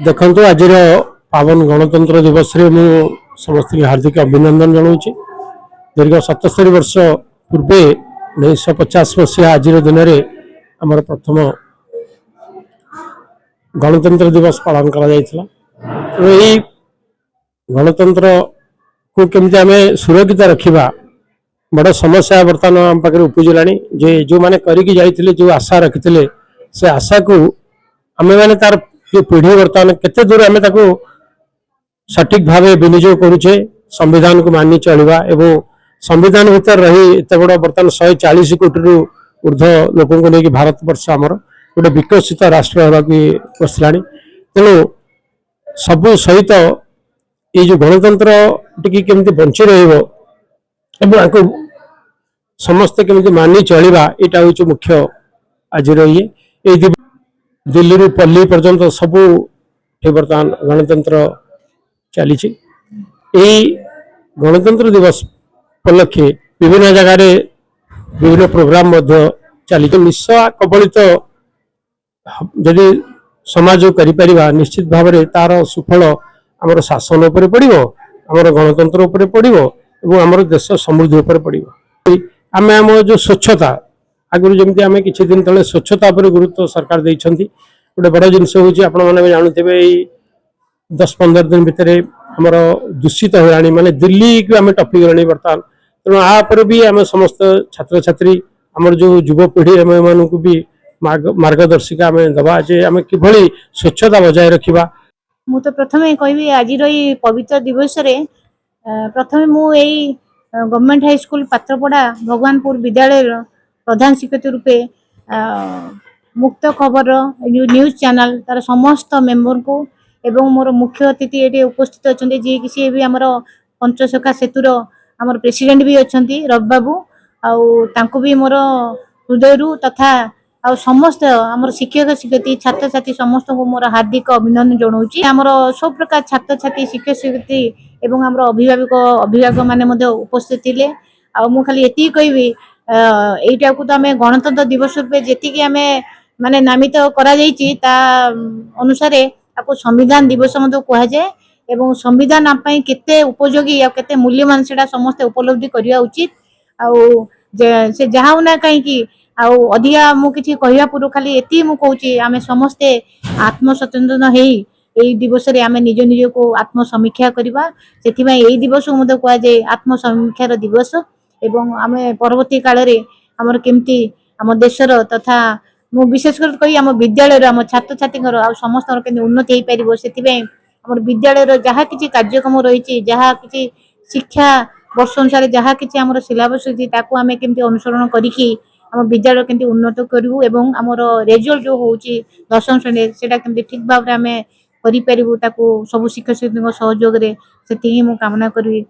देखु आज पावन गणतंत्र दिवस रे मु समस्त हार्दिक अभिनंदन जनाऊँ। दीर्घ 77 वर्ष पूर्वे 1950 मसीहा आज दिन में आमर प्रथम गणतंत्र दिवस पालन करा गणतंत्र को केमती आम सुरक्षित रखा बड़ समस्या बर्तमान आम पाखे उपजिला जो मैंने करके जाइए जो आशा रखी से आशा को आम मैंने तार जो पीढ़ी बर्तमान केते दूर आम सठिक भाव विनियोग करुचे संविधान को मानि चलवा एवं संविधान भीतर रही एत बड़ बर्तमान 140 कोटी रु ऊर्ध लोक नहीं भारत वर्ष आमर गोटे विकसित राष्ट्र बसला तेणु सबू सहित ये जो गणतंत्र टी केमती बंची रही समस्ते केमती मानि चलवा यहाँ हूँ मुख्य आज ये दिल्ली रु पल्ली पर्यंत सबू बर्तमान गणतंत्र चली गणतंत्र दिवस उपलक्षे विभिन्न जगार विभिन्न प्रोग्राम चली निशा कबलित जदि समाज करिपरिबा निश्चित भाव में तार सुफल आमर शासन उपर पड़ो आमर गणतंत्र उपर पड़ो और आमर देश समृद्धि उपर पड़ो। आम आम जो स्वच्छता आगुरी जमी आम किसी दिन तले स्वच्छता पर गुरुत्व सरकार देइछंती गोटे बड़ जिनस हूँ आपने जानते 10-15 दिन भितर आमर दूषित हो माने दिल्ली को आम टपी गलानी बर्तमान तेणु आपर भी आम समस्त छात्र छात्री आमर जो युवपीढ़ी एम को भी मार्गदर्शिका आम दबा जे आम कि स्वच्छता बजाय रखा। मु तो प्रथम कहबी आज पवित्र दिवस रे प्रथम मु गवर्नमेंट हाई स्कूल पात्रपड़ा भगवानपुर विद्यालय प्रधान शिक्षक रूपे मुक्त खबर न्यूज चैनल तार समस्त मेंबर को एवं मोर मुख्य अतिथि ये उपस्थित अच्छा जी कि सी भी आमर पंचसखा सेतुर आमर प्रेसिडेंट भी अच्छा रवि बाबू आउ भी मोर हृदय तथा आ समस्त आमर शिक्षक शिक्षयित्री छात्र छात्री समस्त को मोर हार्दिक अभिनंदन जनाऊँ। आमर सब प्रकार छात्र छात्री शिक्षक शिक्षयित्री एवं आमर अभिभावक मैंने उपस्थित थे आ खाली ये कहबी यहीटा को तो आम गणतंत्र दिवस रूपे जी आम माने नामित करा अनुसार आपको संविधान दिवस कहुए एवं संविधान आम केते उपयोगी आ केते मूल्यवान से समस्ते उपलब्धि करवा उचित से जहाँ ना कहीं अधिका मुझे कहवा पूर्व खाली ये मुझे आम समस्ते आत्मसचेतन यही दिवस रे आम निज निज को आत्मसमीक्षा करवा से यही दिवस को कहुए आत्मसमीक्षार दिवस एवं आम परवर्ती काल रे आमर केमती आम देशर तथा मु विशेषकर कही आम विद्यालय आम छात्र छात्री समस्त उन्नति हो पार से आम विद्यालय जहाँ किसी कार्यक्रम रही जहाँ किसी शिक्षा वर्ष अनुसार जहाँ किसी आम सिलेबस रही आम केमती अनुसरण करी आम विद्यालय केमती उन्नत करूँ एवं आमर रेजल्ट जो हूँ 10वीं श्रेणी से ठीक भाव में आम करूँ सब शिक्षक शिक्षक सहयोग से कामना करी।